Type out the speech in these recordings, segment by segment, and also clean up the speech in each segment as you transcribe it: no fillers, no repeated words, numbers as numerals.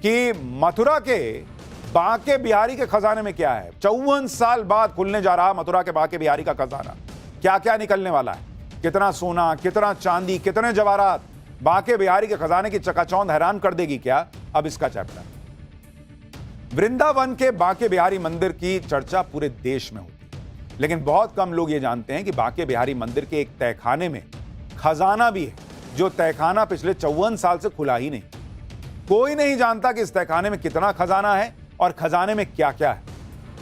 कि मथुरा के बांके बिहारी के खजाने में क्या है। 54 साल बाद खुलने जा रहा मथुरा के बांके बिहारी का खजाना। क्या क्या निकलने वाला है, कितना सोना, कितना चांदी, कितने जवाहरात। बांके बिहारी के खजाने की चकाचौंध हैरान कर देगी क्या? अब इसका चैप्टर। वृंदावन के बांके बिहारी मंदिर की चर्चा पूरे देश में होती है, लेकिन बहुत कम लोग ये जानते हैं कि बांके बिहारी मंदिर के एक तहखाने में खजाना भी है, जो तहखाना पिछले 54 साल से खुला ही नहीं। कोई नहीं जानता कि इस तहखाने में कितना खजाना है और खजाने में क्या क्या है।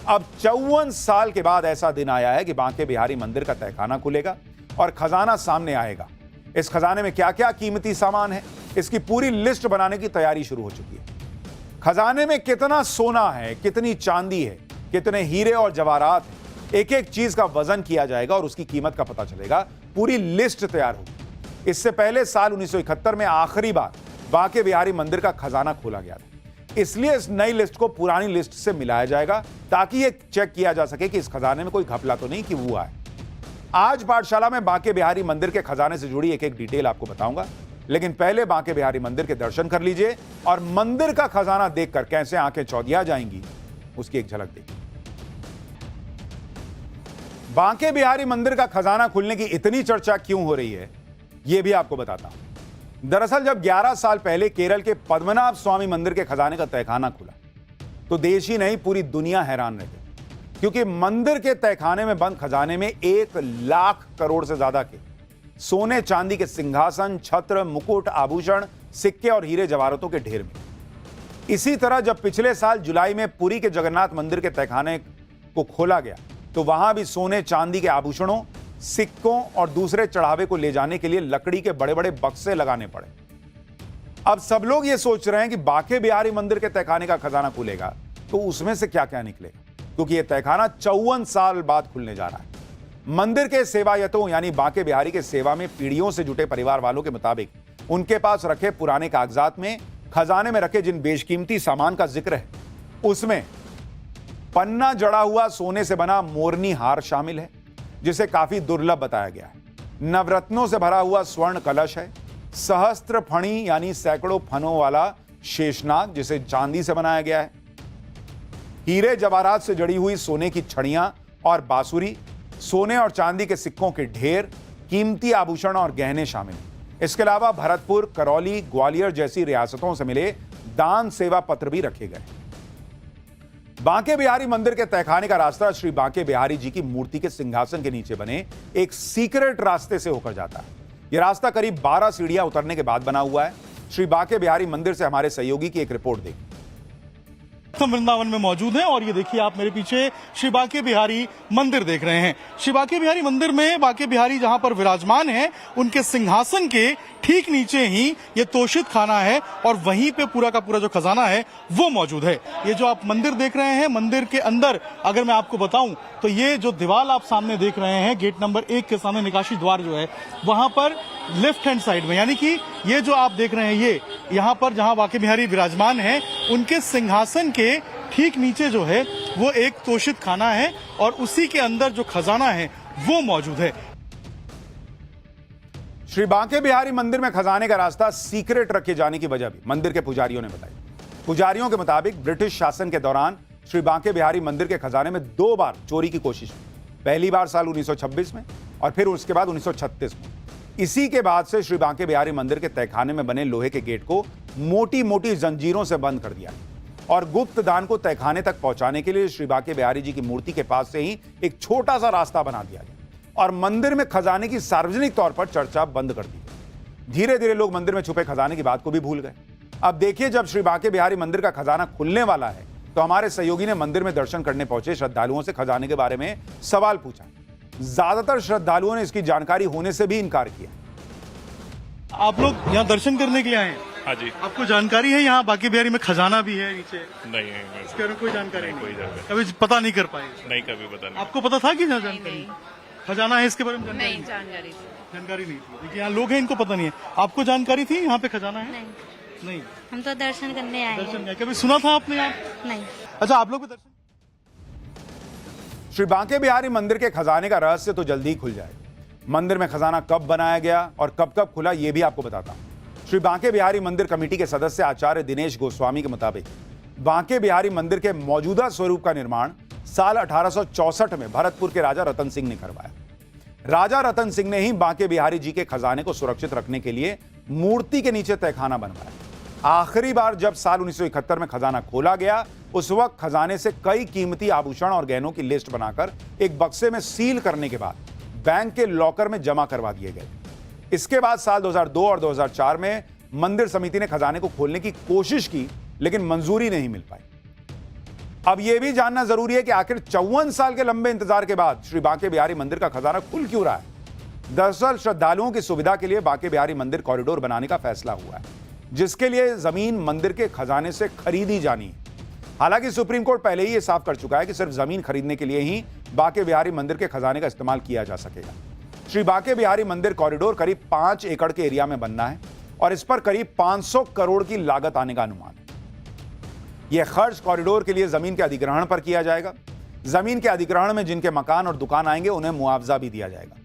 अब 54 साल के बाद ऐसा दिन आया है कि बांके बिहारी मंदिर का तहखाना खुलेगा और खजाना सामने आएगा। इस खजाने में क्या क्या कीमती सामान है, इसकी पूरी लिस्ट बनाने की तैयारी शुरू हो चुकी है। खजाने में कितना सोना है, कितनी चांदी है, कितने हीरे और जवाहरात हैं, एक एक चीज का वजन किया जाएगा और उसकी कीमत का पता चलेगा। पूरी लिस्ट तैयार होगी। इससे पहले साल 1971 में आखिरी बार बांके बिहारी मंदिर का खजाना खोला गया था, इसलिए इस नई लिस्ट को पुरानी लिस्ट से मिलाया जाएगा ताकि यह चेक किया जा सके कि इस खजाने में कोई घपला तो नहीं कि हुआ है। आज पाठशाला में बांके बिहारी मंदिर के खजाने से जुड़ी एक एक डिटेल आपको बताऊंगा, लेकिन पहले बांके बिहारी मंदिर के दर्शन कर लीजिए और मंदिर का खजाना देखकर कैसे आंखें चौधिया जाएंगी उसकी एक झलक देखिए। बांके बिहारी मंदिर का खजाना खुलने की इतनी चर्चा क्यों हो रही है, यह भी आपको बताता हूं। दरअसल जब 11 साल पहले केरल के पद्मनाभ स्वामी मंदिर के खजाने का तहखाना खुला तो देश ही नहीं पूरी दुनिया हैरान रह गई, क्योंकि मंदिर के तहखाने में बंद खजाने में 1 लाख करोड़ से ज्यादा के सोने चांदी के सिंहासन, छत्र, मुकुट, आभूषण, सिक्के और हीरे जवाहरातों के ढेर में। इसी तरह जब पिछले साल जुलाई में पुरी के जगन्नाथ मंदिर के तहखाने को खोला गया तो वहां भी सोने चांदी के आभूषणों, सिक्कों और दूसरे चढ़ावे को ले जाने के लिए लकड़ी के बड़े बड़े बक्से लगाने पड़े। अब सब लोग ये सोच रहे हैं कि बांके बिहारी मंदिर के तहखाने का खजाना खुलेगा तो उसमें से क्या क्या निकलेगा, क्योंकि यह तहखाना 54 साल बाद खुलने जा रहा है। मंदिर के सेवायतों यानी बांके बिहारी के सेवा में पीढ़ियों से जुटे परिवार वालों के मुताबिक उनके पास रखे पुराने कागजात में खजाने में रखे जिन बेशकीमती सामान का जिक्र है उसमें पन्ना जड़ा हुआ सोने से बना मोरनी हार शामिल है, जिसे काफी दुर्लभ बताया गया है। नवरत्नों से भरा हुआ स्वर्ण कलश है। सहस्त्र फणी यानी सैकड़ों फनों वाला शेषनाग, जिसे चांदी से बनाया गया है। हीरे जवाहरात से जड़ी हुई सोने की छड़ियां और बांसुरी, सोने और चांदी के सिक्कों के ढेर, कीमती आभूषण और गहने शामिल हैं। इसके अलावा भरतपुर, करौली, ग्वालियर जैसी रियासतों से मिले दान सेवा पत्र भी रखे गए। बांके बिहारी मंदिर के तहखाने का रास्ता श्री बांके बिहारी जी की मूर्ति के सिंहासन के नीचे बने एक सीक्रेट रास्ते से होकर जाता है। यह रास्ता करीब 12 सीढ़ियां उतरने के बाद बना हुआ है। श्री बांके बिहारी मंदिर से हमारे सहयोगी की एक रिपोर्ट देखिए। हम वृंदावन में मौजूद हैं और ये देखिए आप मेरे पीछे श्री बांके बिहारी मंदिर देख रहे हैं। श्री बांके बिहारी मंदिर में बांके बिहारी जहां पर विराजमान हैं, उनके सिंहासन के ठीक नीचे ही ये तोशित खाना है और वहीं पे पूरा का पूरा जो खजाना है वो मौजूद है। ये जो आप मंदिर देख रहे हैं, मंदिर के अंदर अगर मैं आपको बताऊं तो ये जो दीवार आप सामने देख रहे हैं, गेट नंबर 1 के सामने निकासी द्वार जो है वहां पर लेफ्ट हैंड साइड में, यानी कि ये जो आप देख रहे हैं ये यहाँ पर जहां बांके बिहारी विराजमान है, उनके सिंहासन के ठीक नीचे जो है वो एक तोशित खाना है और उसी के अंदर जो खजाना है वो मौजूद है। श्री बांके बिहारी मंदिर में खजाने का रास्ता सीक्रेट रखे जाने की वजह भी मंदिर के पुजारियों ने बताई। पुजारियों के मुताबिक ब्रिटिश शासन के दौरान श्री बांके बिहारी मंदिर के खजाने में 2 बार चोरी की कोशिश हुई। पहली बार साल 1926 में और फिर उसके बाद 1936 में। इसी के बाद से श्री बांके बिहारी मंदिर के तहखाने में बने लोहे के गेट को मोटी मोटी जंजीरों से बंद कर दिया और गुप्त दान को तहखाने तक पहुंचाने के लिए श्री बांके बिहारी जी की मूर्ति के पास से ही एक छोटा सा रास्ता बना दिया गया और मंदिर में खजाने की सार्वजनिक तौर पर चर्चा बंद कर दी गई। धीरे धीरे लोग मंदिर में छुपे खजाने की बात को भी भूल गए। अब देखिए, जब श्री बांके बिहारी मंदिर का खजाना खुलने वाला है तो हमारे सहयोगी ने मंदिर में दर्शन करने पहुंचे श्रद्धालुओं से खजाने के बारे में सवाल पूछा। ज्यादातर श्रद्धालुओं ने इसकी जानकारी होने से भी इनकार किया। आप लोग यहाँ दर्शन करने के लिए आए हैं? हाँ जी। आपको जानकारी है यहाँ बांके बिहारी में खजाना भी है नीचे? नहीं, इसके बारे में कोई जानकारी नहीं? कोई जानकारी कभी पता नहीं कर पाए? नहीं, कभी पता नहीं। आपको पता था कि यहाँ जानकारी खजाना है इसके बारे में? नहीं, जानकारी नहीं थी। देखिए यहाँ लोग हैं, इनको पता नहीं है। आपको जानकारी थी यहाँ पे खजाना है? नहीं, हम तो दर्शन करने आए हैं। दर्शन कभी सुना था आपने? आप नहीं। अच्छा, आप लोग भी दर्शन। श्री बांके बिहारी मंदिर के खजाने का रहस्य तो जल्दी ही खुल जाएगा। मंदिर में खजाना कब बनाया गया और कब कब खुला ये भी आपको बताता हूं। श्री बांके बिहारी मंदिर कमेटी के सदस्य आचार्य दिनेश गोस्वामी के मुताबिक बांके बिहारी मंदिर के मौजूदा स्वरूप का निर्माण साल 1864 में भरतपुर के राजा रतन सिंह ने करवाया। राजा रतन सिंह ने ही बांके बिहारी जी के खजाने को सुरक्षित रखने के लिए मूर्ति के नीचे तहखाना बनवाया। आखिरी बार जब साल 1971 में खजाना खोला गया, उस वक्त खजाने से कई कीमती आभूषण और गहनों की लिस्ट बनाकर एक बक्से में सील करने के बाद बैंक के लॉकर में जमा करवा दिए गए। इसके बाद साल 2002 और 2004 में मंदिर समिति ने खजाने को खोलने की कोशिश की, लेकिन मंजूरी नहीं मिल पाई। अब यह भी जानना जरूरी है कि आखिर 54 साल के लंबे इंतजार के बाद श्री बांके बिहारी मंदिर का खजाना खुल क्यों रहा है। दरअसल श्रद्धालुओं की सुविधा के लिए बांके बिहारी मंदिर कॉरिडोर बनाने का फैसला हुआ है, जिसके लिए जमीन मंदिर के खजाने से खरीदी जानी है। हालांकि सुप्रीम कोर्ट पहले ही यह साफ कर चुका है कि सिर्फ जमीन खरीदने के लिए ही बांके बिहारी मंदिर के खजाने का इस्तेमाल किया जा सकेगा। श्री बांके बिहारी मंदिर कॉरिडोर करीब 5 एकड़ के एरिया में बनना है और इस पर करीब 500 करोड़ की लागत आने का अनुमान है। यह खर्च कॉरिडोर के लिए जमीन के अधिग्रहण पर किया जाएगा। जमीन के अधिग्रहण में जिनके मकान और दुकान आएंगे, उन्हें मुआवजा भी दिया जाएगा।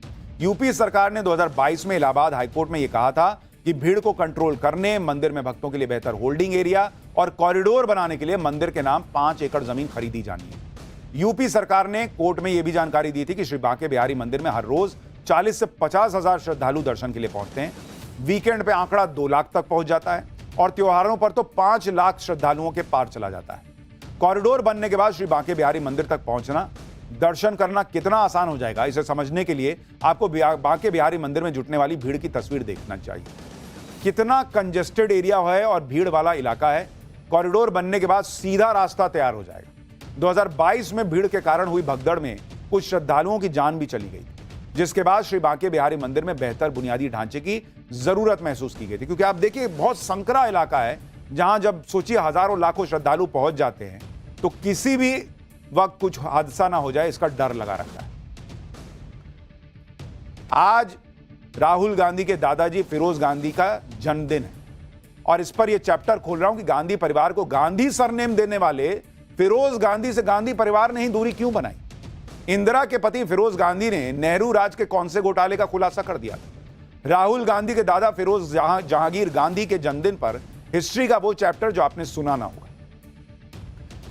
यूपी सरकार ने 2022 में इलाहाबाद हाईकोर्ट में यह कहा था कि भीड़ को कंट्रोल करने, मंदिर में भक्तों के लिए बेहतर होल्डिंग एरिया और कॉरिडोर बनाने के लिए मंदिर के नाम 5 एकड़ जमीन खरीदी जानी है। यूपी सरकार ने कोर्ट में यह भी जानकारी दी थी कि श्री बांके बिहारी मंदिर में हर रोज 40 से 50 हजार श्रद्धालु दर्शन के लिए पहुंचते हैं। वीकेंड पे आंकड़ा 2 लाख तक पहुंच जाता है और त्योहारों पर तो 5 लाख श्रद्धालुओं के पार चला जाता है। कॉरिडोर बनने के बाद श्री बांके बिहारी मंदिर तक पहुंचना, दर्शन करना कितना आसान हो जाएगा, इसे समझने के लिए आपको बांके बिहारी मंदिर में जुटने वाली भीड़ की तस्वीर देखना चाहिए। कितना कंजेस्टेड एरिया है और भीड़ वाला इलाका है। कॉरिडोर बनने के बाद सीधा रास्ता तैयार हो जाएगा। 2022 में भीड़ के कारण हुई भगदड़ में कुछ श्रद्धालुओं की जान भी चली गई, जिसके बाद श्री बांके बिहारी मंदिर में बेहतर बुनियादी ढांचे की जरूरत महसूस की गई थी। क्योंकि आप देखिए, बहुत संकरा इलाका है, जहां जब सोचिए हजारों लाखों श्रद्धालु पहुंच जाते हैं तो किसी भी वक्त कुछ हादसा ना हो जाए, इसका डर लगा रहता है। आज राहुल गांधी के दादाजी फिरोज गांधी का जन्मदिन है और इस पर यह चैप्टर खोल रहा हूं कि गांधी परिवार को गांधी सरनेम देने वाले फिरोज गांधी से गांधी परिवार ने ही दूरी क्यों बनाई। इंदिरा के पति फिरोज गांधी ने नेहरू राज के कौन से घोटाले का खुलासा कर दिया था। राहुल गांधी के दादा फिरोज जहांगीर गांधी के जन्मदिन पर हिस्ट्री का वो चैप्टर जो आपने सुना ना होगा।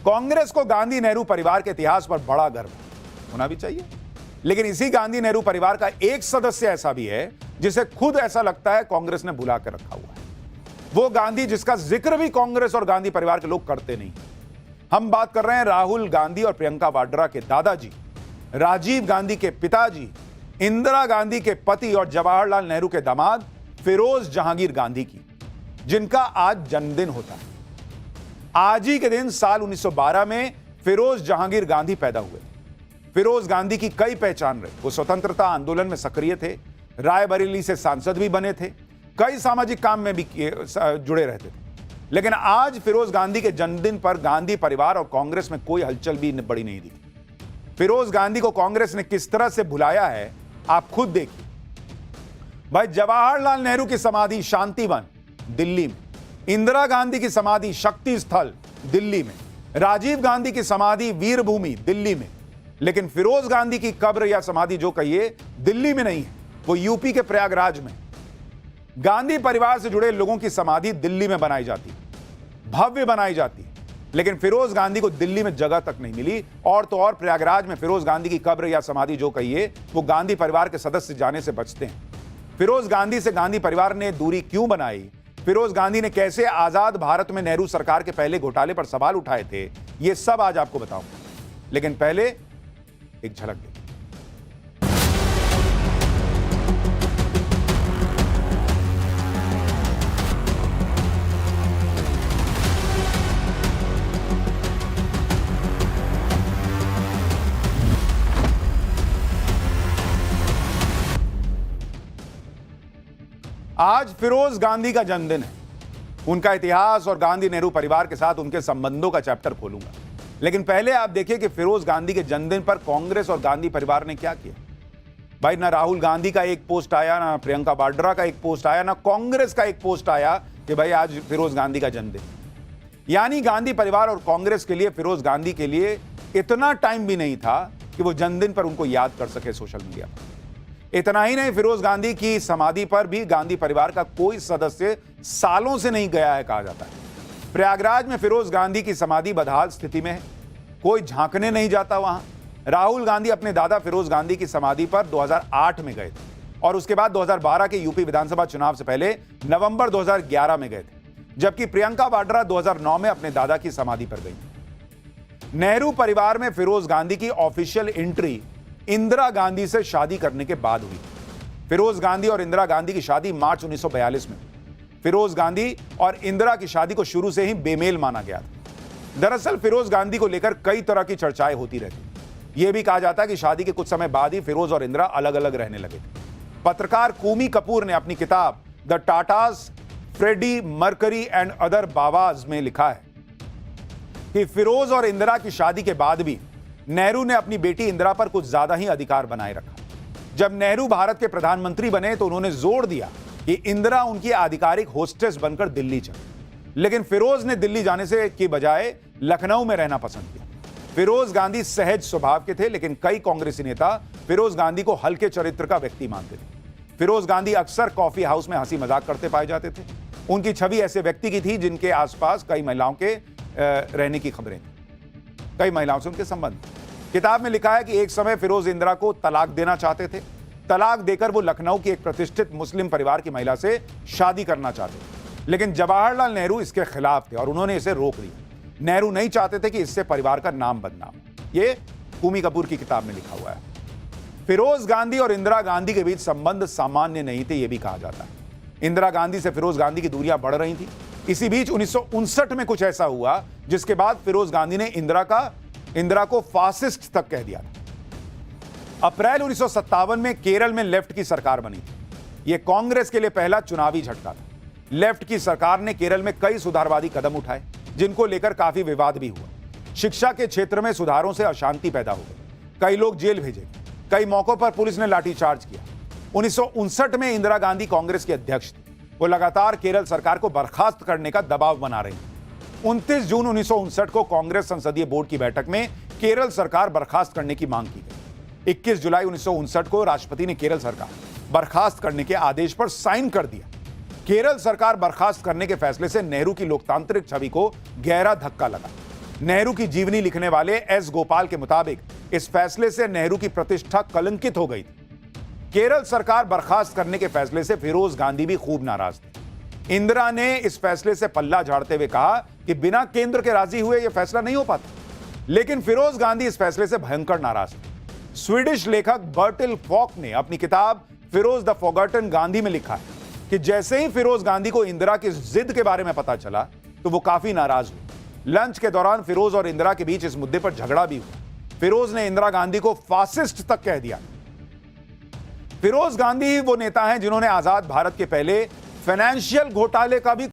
कांग्रेस को गांधी नेहरू परिवार के इतिहास पर बड़ा गर्व होना भी चाहिए, लेकिन इसी गांधी नेहरू परिवार का एक सदस्य ऐसा भी है जिसे खुद ऐसा लगता है कांग्रेस ने भुला कर रखा हुआ है। वो गांधी जिसका जिक्र भी कांग्रेस और गांधी परिवार के लोग करते नहीं। हम बात कर रहे हैं राहुल गांधी और प्रियंका वाड्रा के दादाजी, राजीव गांधी के पिताजी, इंदिरा गांधी के पति और जवाहरलाल नेहरू के दामाद फिरोज जहांगीर गांधी की, जिनका आज जन्मदिन होता है। आज ही के दिन साल 1912 में फिरोज जहांगीर गांधी पैदा हुए। फिरोज गांधी की कई पहचान रही। वो स्वतंत्रता आंदोलन में सक्रिय थे, रायबरेली से सांसद भी बने थे, कई सामाजिक काम में भी जुड़े रहते थे। लेकिन आज फिरोज गांधी के जन्मदिन पर गांधी परिवार और कांग्रेस में कोई हलचल भी बड़ी नहीं दिखी। फिरोज गांधी को कांग्रेस ने किस तरह से भुलाया है, आप खुद देखिए। भाई, जवाहरलाल नेहरू की समाधि शांतिवन दिल्ली में, इंदिरा गांधी की समाधि शक्ति स्थल दिल्ली में, राजीव गांधी की समाधि वीर भूमि दिल्ली में, लेकिन फिरोज गांधी की कब्र या समाधि जो कहिए दिल्ली में नहीं है, वो यूपी के प्रयागराज में। गांधी परिवार से जुड़े लोगों की समाधि दिल्ली में बनाई जाती, भव्य बनाई जाती, लेकिन फिरोज गांधी को दिल्ली में जगह तक नहीं मिली। और तो और प्रयागराज में फिरोज गांधी की कब्र या समाधि जो कहिए वो गांधी परिवार के सदस्य जाने से बचते हैं। फिरोज गांधी से गांधी परिवार ने दूरी क्यों बनाई, फिरोज गांधी ने कैसे आजाद भारत में नेहरू सरकार के पहले घोटाले पर सवाल उठाए थे, ये सब आज आपको बताऊंगा। लेकिन पहले एक झलक देखिए। आज फिरोज गांधी का जन्मदिन है। उनका इतिहास और गांधी नेहरू परिवार के साथ उनके संबंधों का चैप्टर खोलूंगा। लेकिन पहले आप देखिए कि फिरोज गांधी के जन्मदिन पर कांग्रेस और गांधी परिवार ने क्या किया। भाई, ना राहुल गांधी का एक पोस्ट आया, ना प्रियंका वाड्रा का एक पोस्ट आया, ना कांग्रेस का एक पोस्ट आया कि भाई आज फिरोज गांधी का जन्मदिन। यानी गांधी परिवार और कांग्रेस के लिए फिरोज गांधी के लिए इतना टाइम भी नहीं था कि वो जन्मदिन पर उनको याद कर सके सोशल मीडिया पर। इतना ही नहीं, फिरोज गांधी की समाधि पर भी गांधी परिवार का कोई सदस्य सालों से नहीं गया है कहा जाता है। प्रयागराज में फिरोज गांधी की समाधि बदहाल स्थिति में है, कोई झांकने नहीं जाता वहां। राहुल गांधी अपने दादा फिरोज गांधी की समाधि पर 2008 में गए थे और उसके बाद 2012 के यूपी विधानसभा चुनाव से पहले नवंबर 2011 में गए थे, जबकि प्रियंका वाड्रा 2009 में अपने दादा की समाधि पर गई। नेहरू परिवार में फिरोज गांधी की ऑफिशियल एंट्री इंदिरा गांधी से शादी करने के बाद हुई। फिरोज गांधी और इंदिरा गांधी की शादी मार्च 1942 में। फिरोज गांधी और इंदिरा की शादी को शुरू से ही बेमेल माना गया था। दरअसल फिरोज गांधी को लेकर कई तरह की चर्चाएं होती रहती। यह भी कहा जाता है कि शादी के कुछ समय बाद ही फिरोज और इंदिरा अलग अलग रहने लगे थे। पत्रकार कूमी कपूर ने अपनी किताब the Tatas, Freddie Mercury and other Bawas में लिखा है कि फिरोज और इंदिरा की शादी के बाद भी नेहरू ने अपनी बेटी इंदिरा पर कुछ ज्यादा ही अधिकार बनाए रखा। जब नेहरू भारत के प्रधानमंत्री बने तो उन्होंने जोर दिया कि इंदिरा उनकी आधिकारिक होस्टेस बनकर दिल्ली चले, लेकिन फिरोज ने दिल्ली जाने से की बजाय लखनऊ में रहना पसंद किया। फिरोज गांधी सहज स्वभाव के थे, लेकिन कई कांग्रेसी नेता फिरोज गांधी को हल्के चरित्र का व्यक्ति मानते थे। फिरोज गांधी अक्सर कॉफी हाउस में हंसी मजाक करते पाए जाते थे। उनकी छवि ऐसे व्यक्ति की थी जिनके आसपास कई महिलाओं के रहने की खबरें थी, कई महिलाओं से उनके संबंध। किताब में लिखा है कि एक समय फिरोज इंदिरा को तलाक देना चाहते थे। तलाक देकर वो लखनऊ की एक प्रतिष्ठित मुस्लिम परिवार की महिला से शादी करना चाहते थे, लेकिन जवाहरलाल नेहरू इसके खिलाफ थे और उन्होंने इसे रोक दिया। नेहरू नहीं चाहते थे कि इससे परिवार का नाम बदनाम हो। ये कूमी कपूर की किताब में लिखा हुआ है। फिरोज गांधी और इंदिरा गांधी के बीच संबंध सामान्य नहीं थे, यह भी कहा जाता है। इंदिरा गांधी से फिरोज गांधी की दूरियां बढ़ रही थी। इसी बीच 1959 में कुछ ऐसा हुआ जिसके बाद फिरोज गांधी ने इंदिरा को फासिस्ट तक कह दिया था। अप्रैल 1957 में केरल में लेफ्ट की सरकार बनी थी। यह कांग्रेस के लिए पहला चुनावी झटका था। लेफ्ट की सरकार ने केरल में कई सुधारवादी कदम उठाए, जिनको लेकर काफी विवाद भी हुआ। शिक्षा के क्षेत्र में सुधारों से अशांति पैदा हो गई, कई लोग जेल भेजे, कई मौकों पर पुलिस ने लाठीचार्ज किया। 1959 में इंदिरा गांधी कांग्रेस के अध्यक्ष थे। वो लगातार केरल सरकार को बर्खास्त करने का दबाव बना रही थी। 29 जून 1959 को कांग्रेस संसदीय बोर्ड की बैठक में केरल सरकार बर्खास्त करने की मांग की गई। 21 जुलाई 1959 को राष्ट्रपति ने केरल सरकार बर्खास्त करने के आदेश पर साइन कर दिया। केरल सरकार बर्खास्त करने के फैसले से नेहरू की लोकतांत्रिक छवि को गहरा धक्का लगा। नेहरू की जीवनी लिखने वाले एस गोपाल के मुताबिक इस फैसले से नेहरू की प्रतिष्ठा कलंकित हो गई थी। केरल सरकार बर्खास्त करने के फैसले से फिरोज गांधी भी खूब नाराज थे। इंदिरा ने इस फैसले से पल्ला झाड़ते हुए कहा कि बिना केंद्र के राजी हुए यह फैसला नहीं हो पाता, लेकिन फिरोज गांधी इस फैसले से भयंकर नाराज थे। स्वीडिश लेखक बर्टिल फॉक ने अपनी किताब फिरोज द फॉरगॉटन गांधी में लिखा है कि जैसे ही फिरोज गांधी को इंदिरा की जिद के बारे में पता चला तो वो काफी नाराज हुए। लंच के दौरान फिरोज और इंदिरा के बीच इस मुद्दे पर झगड़ा भी हुआ। फिरोज ने इंदिरा गांधी को फासिस्ट तक कह दिया। फिरोज गांधी वो नेता हैं जिन्होंने आजाद भारत के पहले फाइनेंशियल घोटाले का भी